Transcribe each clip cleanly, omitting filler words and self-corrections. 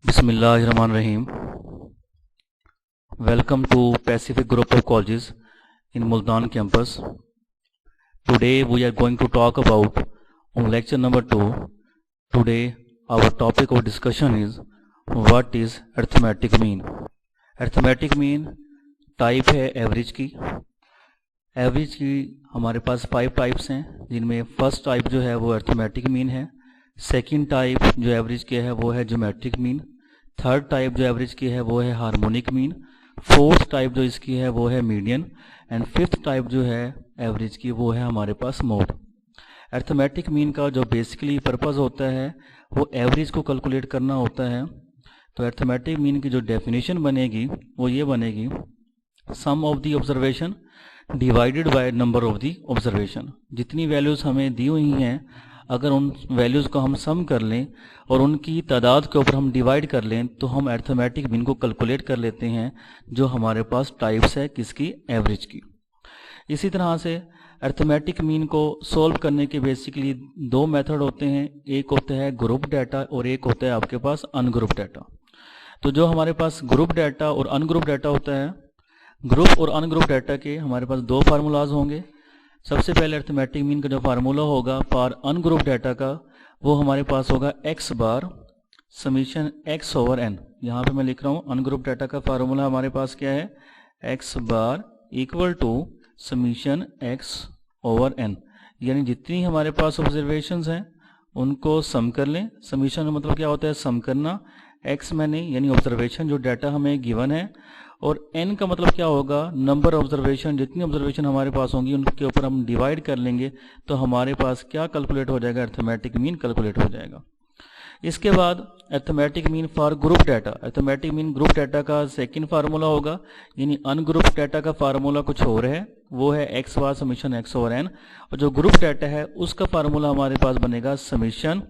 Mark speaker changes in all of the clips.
Speaker 1: Bismillahirrahmanirrahim. Welcome to Pacific Group of Colleges in Multan campus. Today we are going to talk about on lecture number 2. Today our topic of discussion is what is arithmetic mean. Arithmetic mean type है average की। Average की हमारे पास 5 types हैं, जिनमें first type जो है वो arithmetic mean है। सेकंड टाइप जो एवरेज की है वो है ज्योमेट्रिक मीन। थर्ड टाइप जो एवरेज की है वो है हार्मोनिक मीन। फोर्थ टाइप जो इसकी है वो है मीडियन। एंड फिफ्थ टाइप जो है एवरेज की वो है हमारे पास मोड। अरिथमेटिक मीन का जो बेसिकली पर्पस होता है वो एवरेज को कैलकुलेट करना होता है। तो अरिथमेटिक मीन की जो डेफिनेशन बनेगी वो ये बनेगी, sum of the observation divided by number of the observation. जितनी वैल्यूज़ हमें दी हुई हैं, अगर उन वैल्यूज़ को हम सम कर लें और उनकी तादाद के ऊपर हम डिवाइड कर लें तो हम अरिथमेटिक मीन को कैलकुलेट कर लेते हैं, जो हमारे पास टाइप्स है किसकी, एवरेज की। इसी तरह से अरिथमेटिक मीन को सोल्व करने के बेसिकली 2 मेथड होते हैं। एक होता है ग्रुप डाटा और एक होता है आपके पास अनग्रुप डाटा। तो जो हमारे पास ग्रुप डाटा और अनग्रुप डाटा होता है, ग्रुप और अनग्रुप डाटा के हमारे पास 2 फार्मूलाज होंगे। सबसे पहले अरिथमेटिक मीन का जो फार्मूला होगा फॉर अनग्रुप डाटा का, वो हमारे पास होगा x बार समीशन x ओवर n। यहाँ पे मैं लिख रहा हूँ अनग्रुप डाटा का फार्मूला हमारे पास क्या है, x bar equal to summation x over n। यानी जितनी हमारे पास ऑब्जर्वेशंस हैं उनको सम कर लें। समीशन मतलब क्या होता है, सम करना। x मैंने यानी ऑब्जर्वेशन जो डाटा हमें गिवन है, और n का मतलब क्या होगा, नंबर ऑब्जर्वेशन। जितनी ऑब्जर्वेशन हमारे पास होंगी उनके ऊपर हम डिवाइड कर लेंगे तो हमारे पास क्या कैलकुलेट हो जाएगा, अरिथमेटिक मीन कैलकुलेट हो जाएगा। इसके बाद arithmetic mean for group data. Arithmetic mean group data का सेकंड फार्मूला होगा, यानी अनग्रुप डाटा का फार्मूला कुछ और है, वो है x बार समीशन x ओवर n। और जो ग्रुप डाटा है उसका फार्मूला हमारे पास बनेगा summation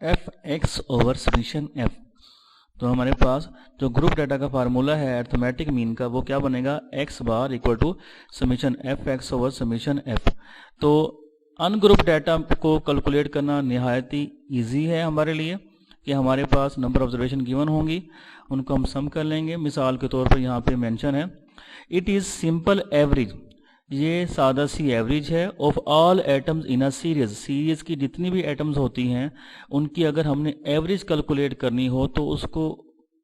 Speaker 1: f x over summation f। तो हमारे पास जो ग्रुप डाटा का फार्मूला है अरिथमेटिक मीन का, वो क्या बनेगा, x bar equal to summation F x over summation f। तो अनग्रुप डाटा को कैलकुलेट करना निहायत ही ईजी है हमारे लिए, कि हमारे पास नंबर ऑब्जर्वेशन गिवन होंगी, उनको हम सम कर लेंगे। मिसाल के तौर पर यहाँ पे मेंशन है, इट इज़ सिंपल एवरेज। ये सादा सी एवरेज है of all atoms in a series. Series की जितनी भी एटम्स होती हैं उनकी अगर हमने एवरेज कैलकुलेट करनी हो तो उसको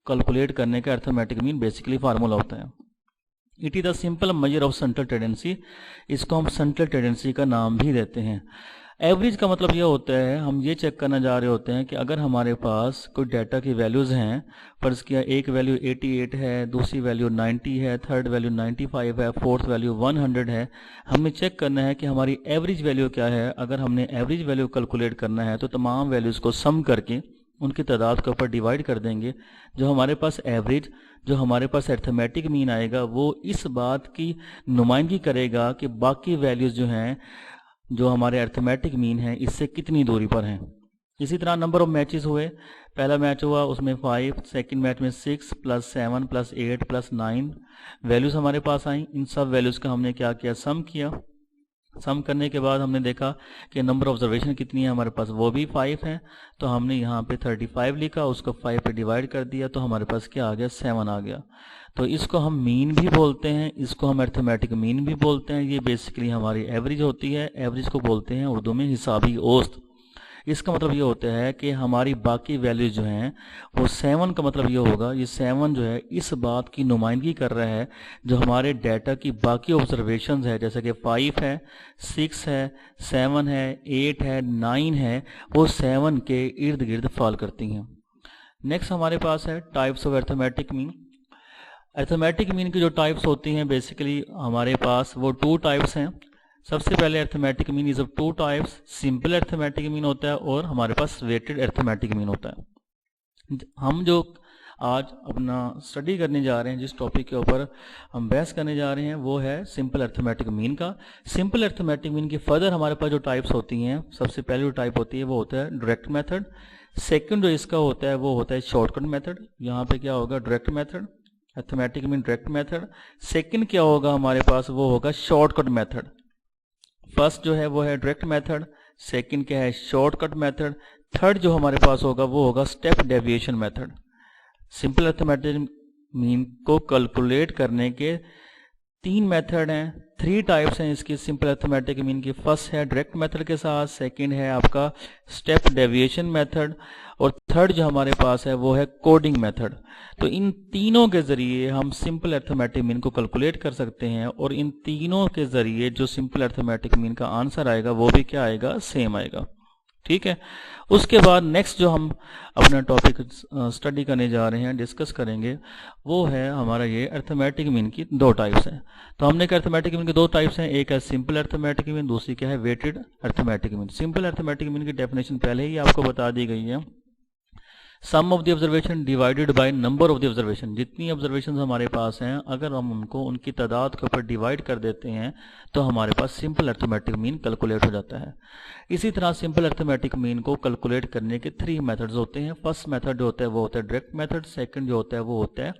Speaker 1: कैलकुलेट करने का अरिथमेटिक मीन बेसिकली फार्मूला होता है। It is the simple measure of central tendency. इसको हम सेंट्रल टेंडेंसी का नाम भी देते हैं। एवरेज का मतलब यह होता है, हम ये चेक करना जा रहे होते हैं कि अगर हमारे पास कोई डाटा की वैल्यूज़ हैं, फर्ज किया एक वैल्यू 88 है, दूसरी वैल्यू 90 है, थर्ड वैल्यू 95 है, फोर्थ वैल्यू 100 है, हमें चेक करना है कि हमारी एवरेज वैल्यू क्या है। अगर हमने एवरेज वैल्यू कैलकुलेट करना है तो तमाम वैल्यूज़ को सम करके उनकी तादाद के ऊपर डिवाइड कर देंगे। जो हमारे पास एवरेज, जो हमारे पास अरिथमेटिक मीन आएगा, वो इस बात की नुमाइंदगी करेगा कि बाकी वैल्यूज़ जो हैं, जो हमारे अरिथमेटिक मीन है, इससे कितनी दूरी पर हैं। इसी तरह नंबर ऑफ मैचेस हुए, पहला मैच हुआ उसमें 5, सेकंड मैच में 6 प्लस 7 प्लस 8 प्लस 9 वैल्यूज़ हमारे पास आई। इन सब वैल्यूज़ का हमने क्या किया, सम किया। सम करने के बाद हमने देखा कि नंबर ऑब्जर्वेशन कितनी है हमारे पास, वो भी 5 है। तो हमने यहाँ पे 35 लिखा, उसको 5 पे डिवाइड कर दिया तो हमारे पास क्या आ गया, 7 आ गया। तो इसको हम मीन भी बोलते हैं, इसको हम अरिथमेटिक मीन भी बोलते हैं। ये बेसिकली हमारी एवरेज होती है। एवरेज को बोलते हैं उर्दू में हिसाबी औसत। इसका मतलब ये होता है कि हमारी बाकी वैल्यूज जो हैं वो 7 का मतलब ये होगा, ये 7 जो है इस बात की नुमाइंदगी कर रहा है, जो हमारे डाटा की बाकी ऑब्जर्वेशंस है, जैसे कि 5 है, 6 है, 7 है, 8 है, 9 है, वो 7 के इर्द गिर्द फॉल करती हैं। नेक्स्ट हमारे पास है types of arithmetic mean. Arithmetic mean की जो टाइप्स होती हैं बेसिकली हमारे पास वो 2 टाइप्स हैं। सबसे पहले arithmetic mean is of 2 types, simple arithmetic mean होता है और हमारे पास वेटेड अरिथमेटिक मीन होता है। हम जो आज अपना स्टडी करने जा रहे हैं, जिस टॉपिक के ऊपर हम बहस करने जा रहे हैं, वो है सिंपल अरिथमेटिक मीन का। सिंपल अरिथमेटिक मीन की फर्दर हमारे पास जो टाइप्स होती हैं, सबसे पहले जो टाइप होती है वो होता है डायरेक्ट मेथड। सेकंड जो इसका होता है वो होता है शॉर्टकट मेथड। यहाँ पे क्या होगा, direct method, arithmetic mean direct method. Second क्या होगा हमारे पास, वो होगा शॉर्टकट मेथड। फर्स्ट जो है वो है डायरेक्ट मेथड, सेकंड क्या है, शॉर्टकट मेथड, थर्ड जो हमारे पास होगा वो होगा step deviation method. Simple arithmetic mean को कैलकुलेट करने के 3 मेथड हैं, 3 टाइप्स हैं इसकी सिंपल अरिथमेटिक मीन की। फर्स्ट है डायरेक्ट मेथड के साथ, सेकंड है आपका स्टेप डेविएशन मेथड, और थर्ड जो हमारे पास है वो है कोडिंग मेथड। तो इन तीनों के जरिए हम सिंपल अरिथमेटिक मीन को कैलकुलेट कर सकते हैं, और इन तीनों के जरिए जो सिंपल अरिथमेटिक मीन का आंसर आएगा वो भी क्या आएगा, सेम आएगा। ठीक है, उसके बाद नेक्स्ट जो हम अपना टॉपिक स्टडी करने जा रहे हैं, डिस्कस करेंगे, वो है हमारा ये अरिथमेटिक मीन की 2 टाइप्स हैं। तो हमने कहा अरिथमेटिक मीन की 2 टाइप्स हैं, एक है सिंपल अरिथमेटिक मीन, दूसरी क्या है weighted arithmetic mean. Simple arithmetic mean की डेफिनेशन पहले ही आपको बता दी गई है, sum of the observation divided by number of the observation. जितनी ऑब्जर्वेशन हमारे पास हैं अगर हम उनको उनकी तादाद के ऊपर डिवाइड कर देते हैं तो हमारे पास सिंपल अरिथमेटिक मीन कैलकुलेट हो जाता है। इसी तरह सिंपल अरिथमेटिक मीन को कैलकुलेट करने के 3 मेथड्स होते हैं। फर्स्ट मेथड जो होता है वो होता है डायरेक्ट मेथड, सेकंड जो होता है वो होता है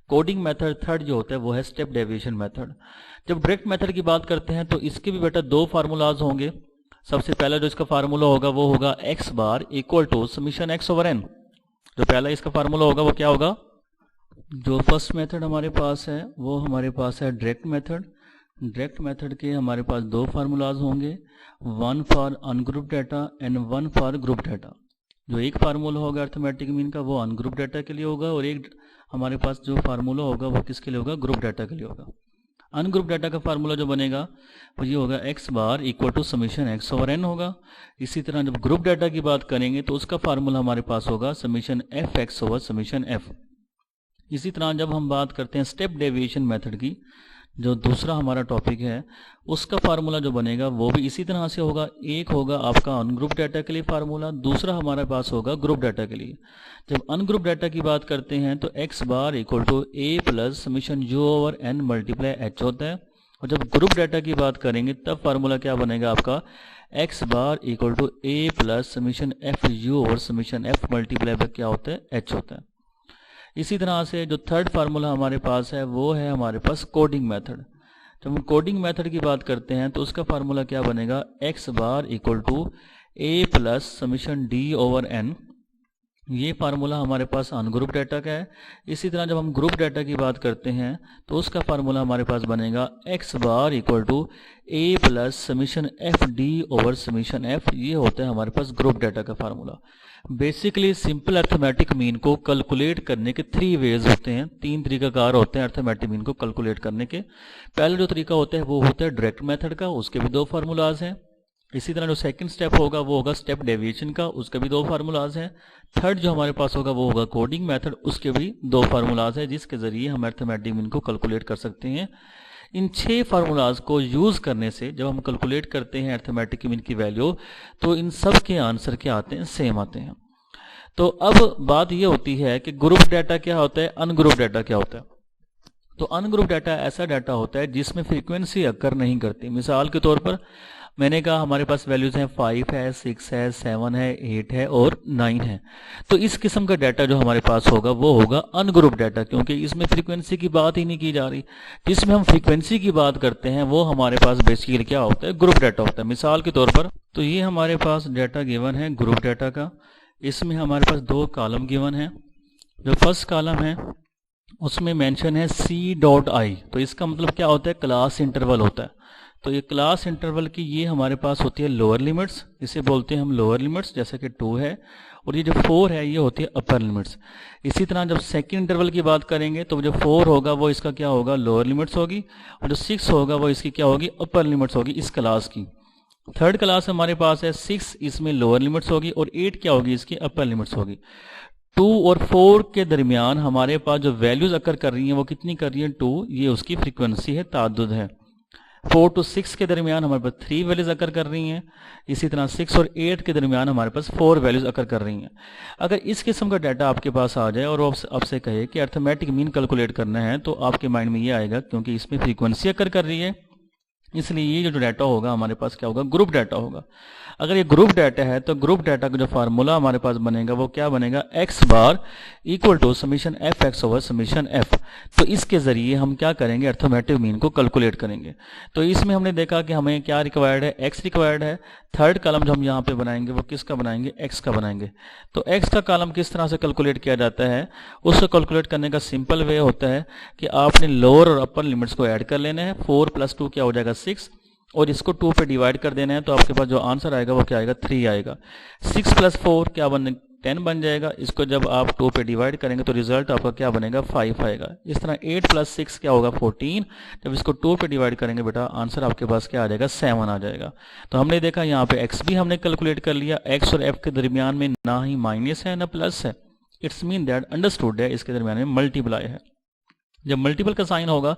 Speaker 1: कोडिंग मेथड, थर्ड जो होता है वो है स्टेप डेविएशन मेथड। जब डायरेक्ट मेथड की बात करते हैं तो इसके भी बेटा 2 फार्मूलाज होंगे। सबसे पहला जो इसका फार्मूला होगा वो होगा x bar equal to summation x over n। जो पहला इसका फार्मूला होगा वो क्या होगा, जो फर्स्ट मेथड हमारे पास है वो हमारे पास है डायरेक्ट मेथड। डायरेक्ट मेथड के हमारे पास 2 फार्मूलाज होंगे, 1 for ungroup data and 1 for group data. जो एक फार्मूला होगा अरिथमेटिक मीन का वो अनग्रुप डाटा के लिए होगा, और एक हमारे पास जो फार्मूला होगा वो किसके लिए होगा, ग्रुप डाटा के लिए होगा। अनग्रुप डाटा का फार्मूला जो बनेगा वो ये होगा x bar equal to summation x over n होगा। इसी तरह जब ग्रुप डाटा की बात करेंगे तो उसका फार्मूला हमारे पास होगा summation f x over summation f। इसी तरह जब हम बात करते हैं स्टेप डेविएशन मेथड की, जो दूसरा हमारा टॉपिक है, उसका फार्मूला जो बनेगा वो भी इसी तरह से होगा। एक होगा आपका अनग्रुप डाटा के लिए फार्मूला, दूसरा हमारे पास होगा ग्रुप डाटा के लिए। जब अनग्रुप डाटा की बात करते हैं तो x bar equal to a plus summation u over n multiply h होता है, और जब ग्रुप डाटा की बात करेंगे तब फार्मूला क्या बनेगा आपका x bar equal to a plus summation f u over summation f multiply by क्या होता है, h होता है। इसी तरह से जो थर्ड फार्मूला हमारे पास है वो है हमारे पास कोडिंग मेथड। जब हम कोडिंग मेथड की बात करते हैं तो उसका फार्मूला क्या बनेगा, x bar equal to a plus summation d over n। ये फार्मूला हमारे पास अनग्रुप डाटा का है। इसी तरह जब हम ग्रुप डाटा की बात करते हैं तो उसका फार्मूला हमारे पास बनेगा x bar equal to a plus summation f d over summation f। ये होता है हमारे पास ग्रुप डाटा का formula. Basically simple arithmetic mean को कैलकुलेट करने के 3 वेज होते हैं, 3 तरीकाकार होते हैं अरिथमेटिक मीन को कैलकुलेट करने के। पहला जो तरीका होता है वो होता है डायरेक्ट मेथड का, उसके भी 2 फार्मूलाज हैं। इसी तरह जो सेकंड स्टेप होगा वो होगा स्टेप डेविएशन का, उसके भी 2 फार्मूलाज हैं। थर्ड जो हमारे पास होगा वो होगा कोडिंग मेथड, उसके भी 2 फार्मूलाज हैं, जिसके जरिए हम अरिथमेटिक मीन को कैलकुलेट कर सकते हैं। इन 6 फार्मूलाज को यूज करने से जब हम कैलकुलेट करते हैं अरिथमेटिक मीन की वैल्यू तो इन सब के आंसर क्या आते हैं, सेम आते हैं। तो अब बात ये होती है कि ग्रुप डाटा क्या होता है, अनग्रुप डाटा क्या होता है। तो अनग्रुप डाटा ऐसा डाटा होता है जिसमें फ्रीक्वेंसी अकर नहीं करती। मिसाल के तौर पर मैंने कहा हमारे पास वैल्यूज हैं 5 है, 6 है, 7 है, 8 है और 9 है। तो इस किस्म का डाटा जो हमारे पास होगा वो होगा अनग्रुप डाटा, क्योंकि इसमें फ्रीक्वेंसी की बात ही नहीं की जा रही। जिसमें हम फ्रीक्वेंसी की बात करते हैं वो हमारे पास बेसिकली क्या होता है, ग्रुप डाटा होता है। मिसाल के तौर पर तो ये हमारे पास डाटा गिवन है ग्रुप डाटा का। इसमें हमारे पास 2 कॉलम गिवन है। जो फर्स्ट कॉलम है उसमें मेंशन है c.i। तो इसका मतलब क्या होता है, क्लास इंटरवल होता है। तो ये क्लास इंटरवल की ये हमारे पास होती है लोअर लिमिट्स, इसे बोलते हैं हम लोअर लिमिट्स, जैसे कि 2 है, और ये जो 4 है ये होती है अपर लिमिट्स। इसी तरह जब सेकंड इंटरवल की बात करेंगे तो जो 4 होगा वो इसका क्या होगा, लोअर लिमिट्स होगी, और जो 6 होगा वो इसकी क्या होगी, अपर लिमिट्स होगी इस क्लास की। थर्ड क्लास हमारे पास है 6, इसमें लोअर लिमिट्स होगी, और 8 क्या होगी, इसकी अपर लिमिट्स होगी। 2 और 4 के दरमियान हमारे पास जो वैल्यूज अकर कर रही हैं वो कितनी कर रही हैं, 2, ये उसकी फ्रीक्वेंसी है, ताद्दुद है। 4 to 6 के दरमियान हमारे पास 3 वैल्यूज अकर कर रही हैं। इसी तरह 6 और 8 के दरमियान हमारे पास 4 वैल्यूज अकर कर रही हैं। अगर इस किस्म का डाटा आपके पास आ जाए और आपसे कहे कि अरिथमेटिक मीन कैलकुलेट करना है तो आपके माइंड में ये आएगा, क्योंकि इसमें फ्रीक्वेंसी अकर कर रही है, इसलिए ये जो डाटा होगा हमारे पास क्या होगा, ग्रुप डाटा होगा। अगर ये ग्रुप डाटा है तो ग्रुप डाटा का जो फार्मूला हमारे पास बनेगा वो क्या बनेगा, x bar equal to summation F x over summation f. तो इसके जरिए हम क्या करेंगे, अर्थमेटिक मीन को कैलकुलेट करेंगे। तो इसमें हमने देखा कि हमें क्या रिक्वायर्ड है, एक्स रिक्वायर्ड है। थर्ड कॉलम जो हम यहाँ पे बनाएंगे वो किसका बनाएंगे, एक्स का बनाएंगे। तो एक्स का कॉलम किस तरह से कैलकुलेट किया जाता है, उसको कैलकुलेट करने का सिंपल वे होता है कि आपने लोअर और अपर लिमिट्स को ऐड कर लेना है। 4 + 2 क्या हो जाएगा 6, और इसको 2 पे डिवाइड कर देना है, तो आपके पास जो आंसर आएगा वो क्या आएगा, 3 आएगा। 6 + 4 क्या 10 बन जाएगा। इसको जब आप 2 पे डिवाइड करेंगे तो रिजल्ट आपका क्या बनेगा, 5 आएगा। इस तरह 8 + 6 क्या होगा 14, जब इसको 2 पे डिवाइड करेंगे बेटा आंसर आपके पास क्या आ जाएगा, 7 आ जाएगा। तो हमने देखा यहाँ पे एक्स भी हमने कैलकुलेट कर लिया, एक्स और एफ के दरमियान में ना ही माइनस है ना प्लस है, इट्स मीन दैट अंडरस्टूड है, इसके दरमियान में मल्टीप्लाई है। जब मल्टीपल का साइन होगा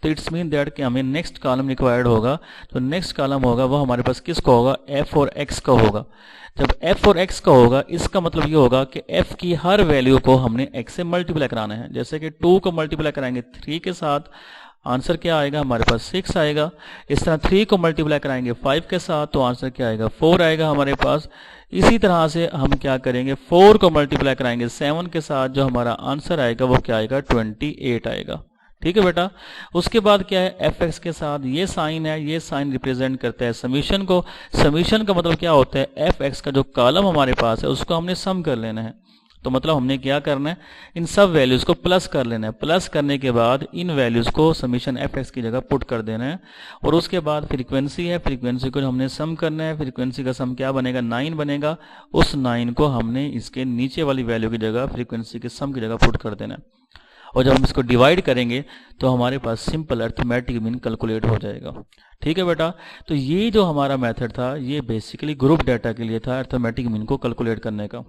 Speaker 1: तो इट्स मीन दैट कि हमें नेक्स्ट कॉलम रिक्वायर्ड होगा। तो नेक्स्ट कॉलम होगा वो हमारे पास किसका होगा, एफ और एक्स का होगा। जब एफ और एक्स का होगा इसका मतलब ये होगा कि एफ की हर वैल्यू को हमने एक्स से मल्टीप्लाई कराना है। जैसे कि 2 को मल्टीप्लाई कराएंगे 3 के साथ, आंसर क्या आएगा हमारे पास 6 आएगा। इस तरह 3 को मल्टीप्लाई कराएंगे 5 के साथ, तो आंसर क्या आएगा 4 आएगा हमारे पास। इसी तरह से हम क्या करेंगे, 4 को मल्टीप्लाई कराएंगे 7 के साथ, जो हमारा आंसर आएगा वो क्या आएगा 28 आएगा। ठीक है बेटा। उसके बाद क्या है, एफ एक्स के साथ ये साइन है, ये साइन रिप्रेजेंट करता है समीशन को। समीशन का मतलब क्या होता है, एफ एक्स का जो कॉलम हमारे पास है उसको हमने सम कर लेना है। तो मतलब हमने क्या करना है, इन सब वैल्यूज को प्लस कर लेना है। प्लस करने के बाद इन वैल्यूज को समीशन एफ एक्स की जगह पुट कर देना है। और उसके बाद फ्रीक्वेंसी है, फ्रीक्वेंसी को हमने सम करना है। फ्रीक्वेंसी का सम क्या बनेगा, 9 बनेगा। उस 9 को हमने इसके नीचे वाली वैल्यू की जगह फ्रीक्वेंसी के सम की जगह पुट कर देना है। और जब हम इसको डिवाइड करेंगे तो हमारे पास सिंपल अर्थमेटिक मीन कैलकुलेट हो जाएगा। ठीक है बेटा। तो ये जो हमारा मेथड था ये बेसिकली ग्रुप डाटा के लिए था, अर्थमेटिक मीन को कैलकुलेट करने का।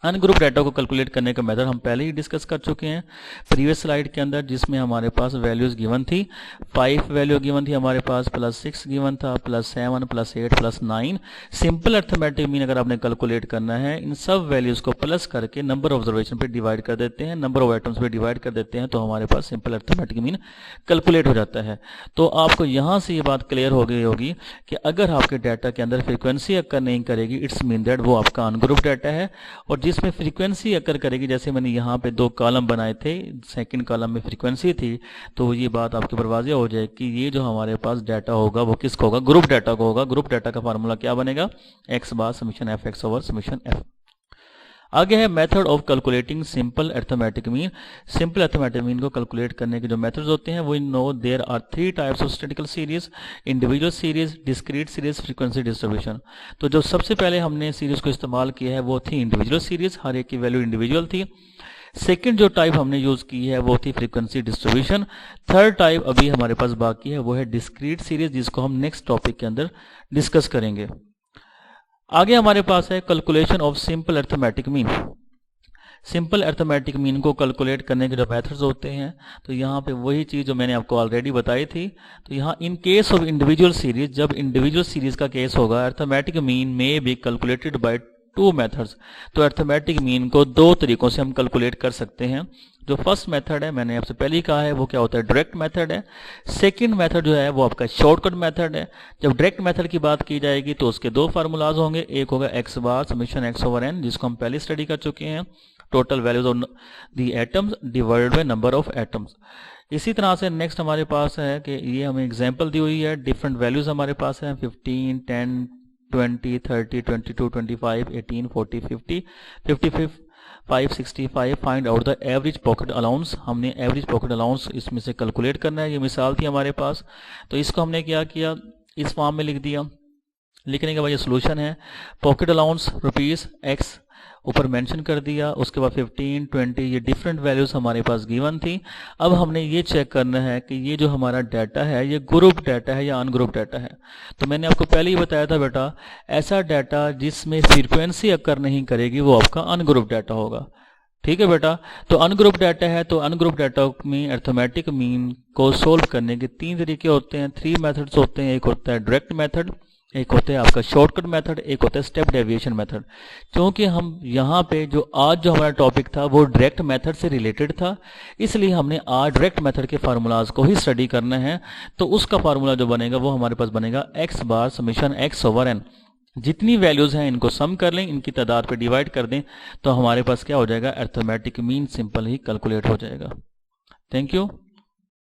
Speaker 1: अनग्रुप डाटा को कैलकुलेट करने का मेथड हम पहले ही डिस्कस कर चुके हैं प्रीवियस स्लाइड के अंदर, जिसमें हमारे पास वैल्यूज गिवन थी। 5 वैल्यू गिवन थी हमारे पास, +6 गिवन था, +7 +8 +9। सिंपल अर्थमेटिक मीन अगर आपने कैलकुलेट करना है, इन सब वैल्यूज को प्लस करके नंबर ऑफ ऑब्जर्वेशन पे डिवाइड कर देते हैं, नंबर ऑफ आइटम्स पे डिवाइड कर देते हैं, तो हमारे पास सिंपल अर्थमेटिक मीन कैलकुलेट हो जाता है। तो आपको यहाँ से ये बात क्लियर हो गई होगी कि अगर आपके डाटा के अंदर फ्रीक्वेंसी अक्कर नहीं करेगी, इट्स मीन दैट वो आपका अनग्रुप डाटा है। और जिसमें फ्रीक्वेंसी अकर करेगी, जैसे मैंने यहाँ पे 2 कॉलम बनाए थे, सेकंड कॉलम में फ्रीक्वेंसी थी, तो ये बात आपके ऊपर वाज़ेह हो जाए कि ये जो हमारे पास डाटा होगा वो किसका होगा, ग्रुप डाटा को होगा। ग्रुप डाटा का फार्मूला क्या बनेगा, x bar summation F x over summation F. आगे है method of calculating simple arithmetic mean. Simple arithmetic mean को कैलकुलेट करने के जो मेथड्स होते हैं वो no there are 3 types of statistical series, individual series, discrete series, frequency distribution. तो जो सबसे पहले हमने सीरीज को इस्तेमाल किया है वो थी इंडिविजुअल सीरीज, हर एक की वैल्यू इंडिविजुअल थी। सेकंड जो टाइप हमने यूज की है वो थी फ्रीक्वेंसी डिस्ट्रीब्यूशन। थर्ड टाइप अभी हमारे पास बाकी है वो है डिस्क्रीट सीरीज, जिसको हम नेक्स्ट टॉपिक के अंदर डिस्कस करेंगे। आगे हमारे पास है calculation of simple arithmetic mean. Simple arithmetic mean को कैलकुलेट करने के जो मेथड्स होते हैं, तो यहाँ पे वही चीज़ जो मैंने आपको ऑलरेडी बताई थी। तो यहाँ in case of individual series, जब इंडिविजुअल सीरीज का केस होगा, अर्थमेटिक मीन में बी कैलकुलेटेड बाय 2 मेथड्स। तो अर्थमेटिक मीन को 2 तरीकों से हम कैलकुलेट कर सकते हैं। जो फर्स्ट मेथड है मैंने आपसे पहले ही कहा है वो क्या होता है, डायरेक्ट मेथड है। सेकंड मेथड जो है वो आपका शॉर्टकट मेथड है। जब डायरेक्ट मेथड की बात की जाएगी तो उसके 2 फार्मूलाज होंगे, एक होगा x bar summation x over N, जिसको हम पहले स्टडी कर चुके हैं, total values of the atoms divided by number of atoms. इसी तरह से नेक्स्ट हमारे पास है कि ये हमें एग्जाम्पल दी हुई है, डिफरेंट वैल्यूज हमारे पास है 15, 10, 20, 30, 22, 25, 18, 40, 50, 55, 565। Find out the average pocket allowance. हमने एवरेज पॉकेट अलाउंस इसमें से कैलकुलेट करना है। ये मिसाल थी हमारे पास, तो इसको हमने क्या किया, इस फॉर्म में लिख दिया। लिखने के बाद ये सोल्यूशन है, पॉकेट अलाउंस ₹x ऊपर मेंशन कर दिया। उसके बाद 15, 20 ये डिफरेंट वैल्यूज हमारे पास गिवन थी। अब हमने ये चेक करना है कि ये जो हमारा डाटा है ये ग्रुप डाटा है या अनग्रुप डाटा है। तो मैंने आपको पहले ही बताया था बेटा, ऐसा डाटा जिसमें फ्रीक्वेंसी अकर नहीं करेगी वो आपका अनग्रुप डाटा होगा। ठीक है बेटा। तो अनग्रुप डाटा है, तो अनग्रुप डाटा में अर्थमेटिक मीन को सोल्व करने के 3 तरीके होते हैं, 3 मेथड्स होते हैं। एक होता है डायरेक्ट मेथड, एक होता है आपका शॉर्टकट मेथड, एक होता है स्टेप डेविएशन मेथड। क्योंकि हम यहाँ पे जो आज जो हमारा टॉपिक था वो डायरेक्ट मेथड से रिलेटेड था, इसलिए हमने आज डायरेक्ट मेथड के फार्मूलाज को ही स्टडी करना है। तो उसका फार्मूला जो बनेगा वो हमारे पास बनेगा x बार समीशन x ओवर n। जितनी वैल्यूज हैं इनको सम कर लें, इनकी तादाद पे डिवाइड कर दें, तो हमारे पास क्या हो जाएगा, अर्थमेटिक मीन सिंपल ही कैलकुलेट हो जाएगा। Thank you.